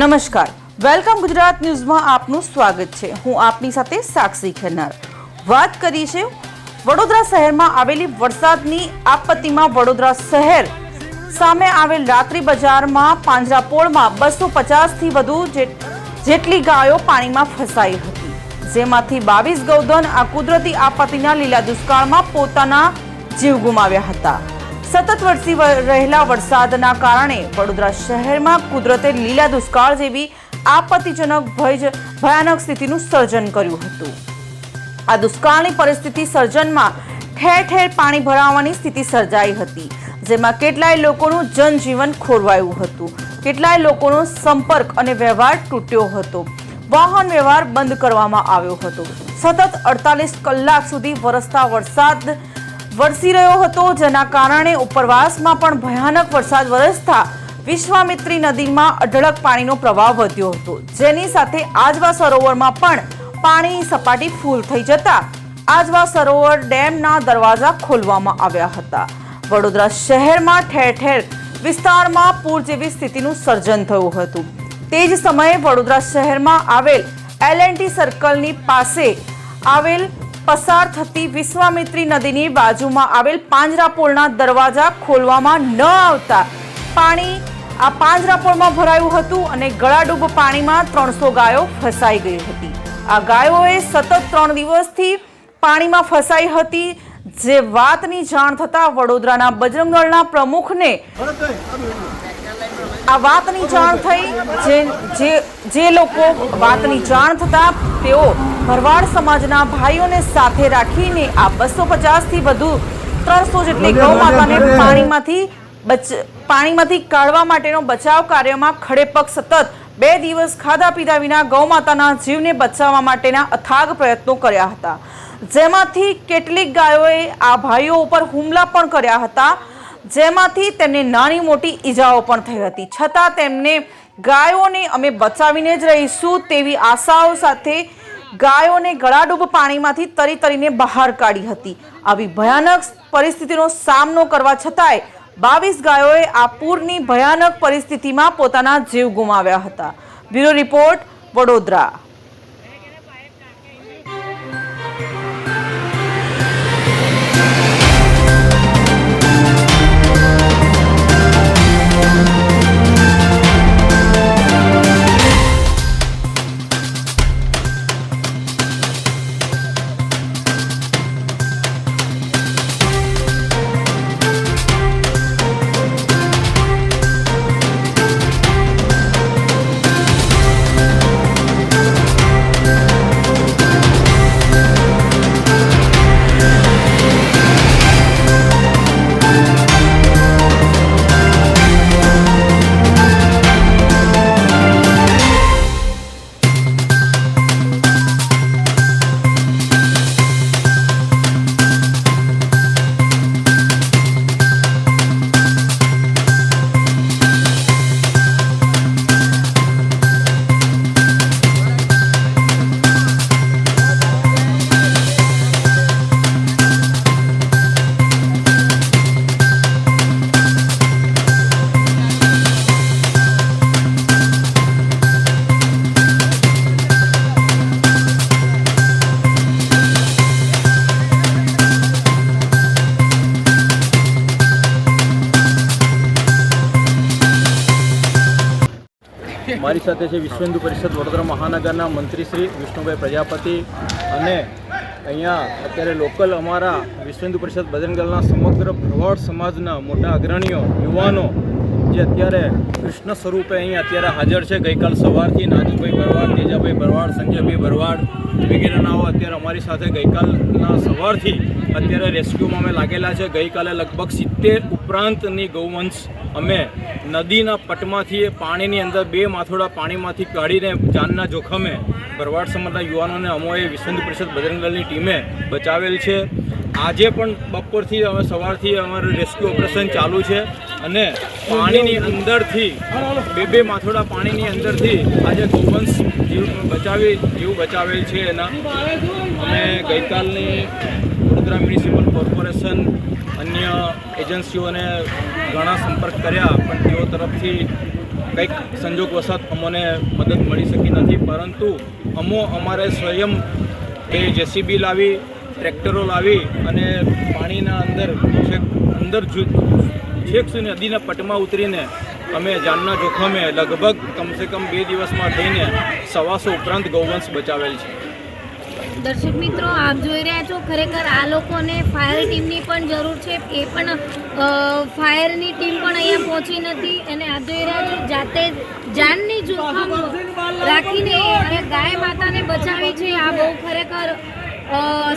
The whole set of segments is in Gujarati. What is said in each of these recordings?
નમસ્કાર, વેલકમ ગુજરાત ન્યૂઝમાં આપનું સ્વાગત છે। હું આપની સાથે સાક્ષી ખેરનાર। વાત કરી છે વડોદરા શહેરમાં આવેલી વરસાદની આપત્તિમાં। વડોદરા શહેર સામે આવેલ રાત્રિ બજારમાં પાંજરાપોળમાં 250 થી વધુ જેટલી ગાયો પાણીમાં ફસાઈ હતી, જેમાંથી 22 ગૌધન આ કુદરતી આપત્તિના લીલા દુષ્કાળમાં પોતાના જીવ ગુમાવ્યા હતા। સતત વરસી રહેલા વરસાદના કારણે વડોદરા શહેરમાં કુદરતે લીલા દુષ્કાળ જેવી આપત્તિજનક ભયાનક સ્થિતિનું સર્જન કર્યું હતું। આ દુષ્કાળની પરિસ્થિતિ સર્જનમાં ઠેર ઠેર પાણી ભરાવાની સ્થિતિ સર્જાઈ હતી, જેમાં કેટલાય લોકોનું જનજીવન ખોરવાયું હતું, કેટલાય લોકોનો સંપર્ક અને વ્યવહાર તૂટ્યો હતો, વાહન વ્યવહાર બંધ કરવામાં આવ્યો હતો। સતત 48 કલાક સુધી વરસતા વરસાદ વરસી રહ્યો હતો, જેના કારણે ઉપરવાસમાં પણ ભયાનક વરસાદ વરસતા વિશ્વામિત્રી નદીમાં અઢળક પાણીનો પ્રવાહ વધ્યો હતો, જેની સાથે આજવા સરોવરમાં પણ પાણીની સપાટી ફૂલ થઈ જતા આજવા સરોવર ડેમના દરવાજા ખોલવામાં આવ્યા હતા। વડોદરા શહેરમાં ઠેર ઠેર વિસ્તારમાં પૂર જેવી સ્થિતિનું સર્જન થયું હતું। તે જ સમયે વડોદરા શહેરમાં આવેલ L&T સર્કલની પાસે આવેલ પસાર થતી વિશ્વામિત્રી નદીની બાજુમાં આવેલ પાંજરાપોળના દરવાજા ખોલવામાં ન આવતા પાણી આ પાંજરાપોળમાં ભરાયું હતું અને ગળાડૂબ પાણીમાં 300 ગાયો ફસાઈ ગઈ હતી। આ ગાયોએ સતત 3 દિવસથી પાણીમાં ફસાઈ હતી, જે વાતની જાણ થતા વડોદરાના બજરંગ દળના પ્રમુખને આ વાતની જાણ થઈ। જે લોકો વાતની જાણ થતા તેઓ ભરવાડ સમાજના ભાઈઓને સાથે રાખીને આ 250 થી વધુ 300 જેટલી ગૌ માતાને પાણીમાંથી કાઢવા માટેનો બચાવ કાર્યમાં ખડેપગ સતત 2 દિવસ ખાધા પીધા વિના ગૌ માતાના જીવને બચાવવા માટેના અથાગ પ્રયત્નો કર્યા હતા, જેમાંથી કેટલીક ગાયોએ આ ભાઈઓ ઉપર હુમલા પણ કર્યા હતા, જેમાંથી તેમને નાની મોટી ઈજાઓ પણ થઈ હતી। છતાં તેમને ગાયોને અમે બચાવીને જ રહીશું તેવી આશાઓ સાથે ગાયોને ગળાડૂબ પાણીમાંથી તરીને બહાર કાઢી હતી। આવી ભયાનક પરિસ્થિતિનો સામનો કરવા છતાંય 22 ગાયોએ આ પૂરની ભયાનક પરિસ્થિતિમાં પોતાના જીવ ગુમાવ્યા હતા। Bureau report, Vadodara. મારી સાથે છે વિશ્વ હિન્દુ પરિષદ વડોદરા મહાનગરના મંત્રી શ્રી વિષ્ણુભાઈ પ્રજાપતિ અને અહીંયા અત્યારે લોકલ અમારા વિશ્વ હિન્દુ પરિષદ બજરંગ દળના સમગ્ર ભરવાડ સમાજના મોટા અગ્રણીઓ યુવાનો જે અત્યારે કૃષ્ણ સ્વરૂપે અહીંયા અત્યારે હાજર છે। ગઈકાલ સવારથી નાજુભાઈ ભરવાડ, તેજાભાઈ ભરવાડ, સંજયભાઈ ભરવાડ વગેરેનાઓ અત્યારે અમારી સાથે ગઈકાલના સવારથી અત્યારે રેસ્ક્યુમાં અમે લાગેલા છે। ગઈકાલે લગભગ 70 ઉપરાંતની ગૌવંશ અમે નદીના પટમાંથી પાણીની અંદર 2 માથોડા પાણીમાંથી કાઢીને જાનના જોખમે ભરવાડ સમાજના યુવાનોને અમોએ વિશ્વ હિન્દુ પરિષદ બજરંગ દળની ટીમે બચાવેલ છે। આજે પણ બપોરથી અમે સવારથી અમારું રેસ્ક્યુ ઓપરેશન ચાલુ છે અને પાણીની અંદરથી 2 માથોડા પાણીની અંદરથી આજે ગૌવંશ જીવ બચાવેલ છે। એના અમે ગઈકાલની વડોદરા મ્યુનિસિપલ કોર્પોરેશન અન્ય એજન્સીઓને ઘણા સંપર્ક કર્યા, પણ તેઓ તરફથી કંઈક સંજોગવશાત અમને મદદ મળી શકી નથી, પરંતુ અમારે સ્વયં એ જેસીબી લાવી, ટ્રેક્ટરો લાવી અને પાણીના અંદર છેક સુધી નદીના પટમાં ઉતરીને અમે જાનના જોખમે લગભગ કમસે કમ 2 દિવસમાં થઈને 125 ઉપરાંત ગૌવંશ બચાવેલ છે. દર્શક મિત્રો, આપ જોઈ રહ્યા છો, ખરેખર આ લોકોને ફાયર ટીમની પણ જરૂર છે. એ પણ ફાયરની ટીમ પણ અહીંયા પહોંચી નથી અને આપ જોઈ રહ્યા છો જાતે જાનની જોખમ રાખીને અને ગાય માતાને બચાવી છે. આ બહુ ખરેખર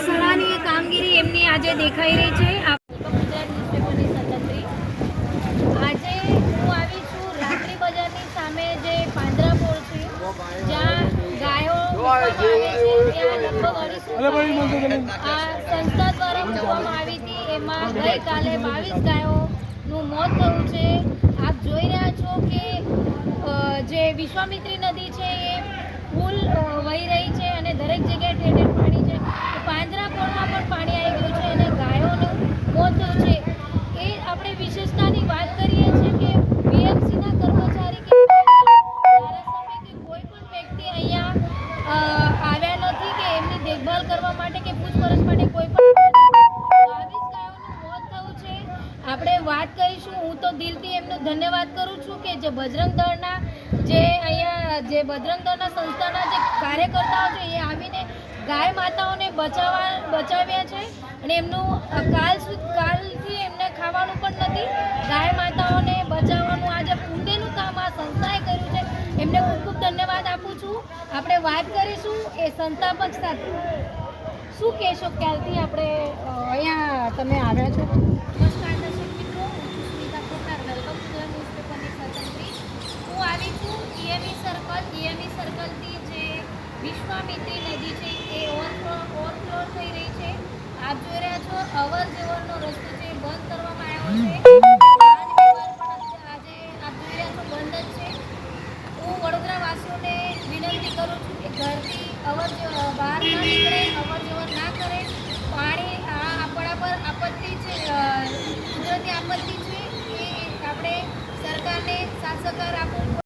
સરાહનીય કામગીરી એમની આજે દેખાઈ રહી છે. ગુજરાત ન્યૂઝપેપરની સ્વતંત્રી આજે હું આવી છું રાત્રી બજારની સામે જે પાંજરાપોળ છે, જ્યાં ગાયો આ સંસ્થા દ્વારા મૂકવામાં આવી હતી. એમાં ગઈકાલે 22 ગાયોનું મોત થયું છે. આપ જોઈ રહ્યા છો કે જે વિશ્વામિત્રી નદી છે એ ફૂલ વહી રહી છે અને દરેક જગ્યાએ ઠેર ઠેર પાણી છે. પાંજરાપોળમાં પણ પાણી આવી ગયું છે અને ગાયોનું મોત થયું છે. એ આપણે વિશેષતાની વાત કરીએ છીએ કે બીએમસીના કર્મચારી કે ધારાસભ્ય કે કોઈ પણ વ્યક્તિ અહીંયા આવ્યા નથી કે એમની દેખભાળ કરવા માટે કે પૂછપરછ માટે કોઈ પણ 22 ગાયોનું મોત થયું છે. આપણે વાત કરીશું. હું તો દિલથી એમનો ધન્યવાદ કરું છું કે જે બજરંગ દળના સંસ્થાના જે કાર્યકર્તાઓ છે એ આવીને ગાય માતાઓને બચાવ્યા છે અને એમનું કાલથી એમને ખાવાનું પણ નથી. ગાય માતાઓને બચાવવાનું આ જે પુણ્યનું કામ આ સંસ્થાએ કર્યું છે એમને ખૂબ ખૂબ ધન્યવાદ આપું છું. આપણે વાત કરીશું એ સંસ્થાપક સાથે. શું કહેશો, ક્યારથી આપણે અહીંયા તમે આવ્યા છો? નમસ્કાર દર્શક મિત્રો, હું છું સુનિતા કોટાર, વેલકમ ગુજરાત ન્યૂઝપેપરની સ્વતંત્રી. હું આવી છું ઈએમઈ સર્કલથી જે વિશ્વામિત્રી નદી છે એ ઓવરફ્લો થઈ રહી છે. આપ જોઈ રહ્યા છો અવર જવરનો રસ્તો છે બંધ કરવામાં આવ્યો છે. આજે આપ જોઈ રહ્યા છો બંધ જ છે. હું વડોદરાવાસીઓને વિનંતી કરું છું કે ઘરથી બહાર ન નીકળે, અવર જવર ના કરે. પાણી આ આપણા પર આપત્તિ છે, કુદરતી આપત્તિ છે. એ આપણે સરકારને સાથ સહકાર આપવો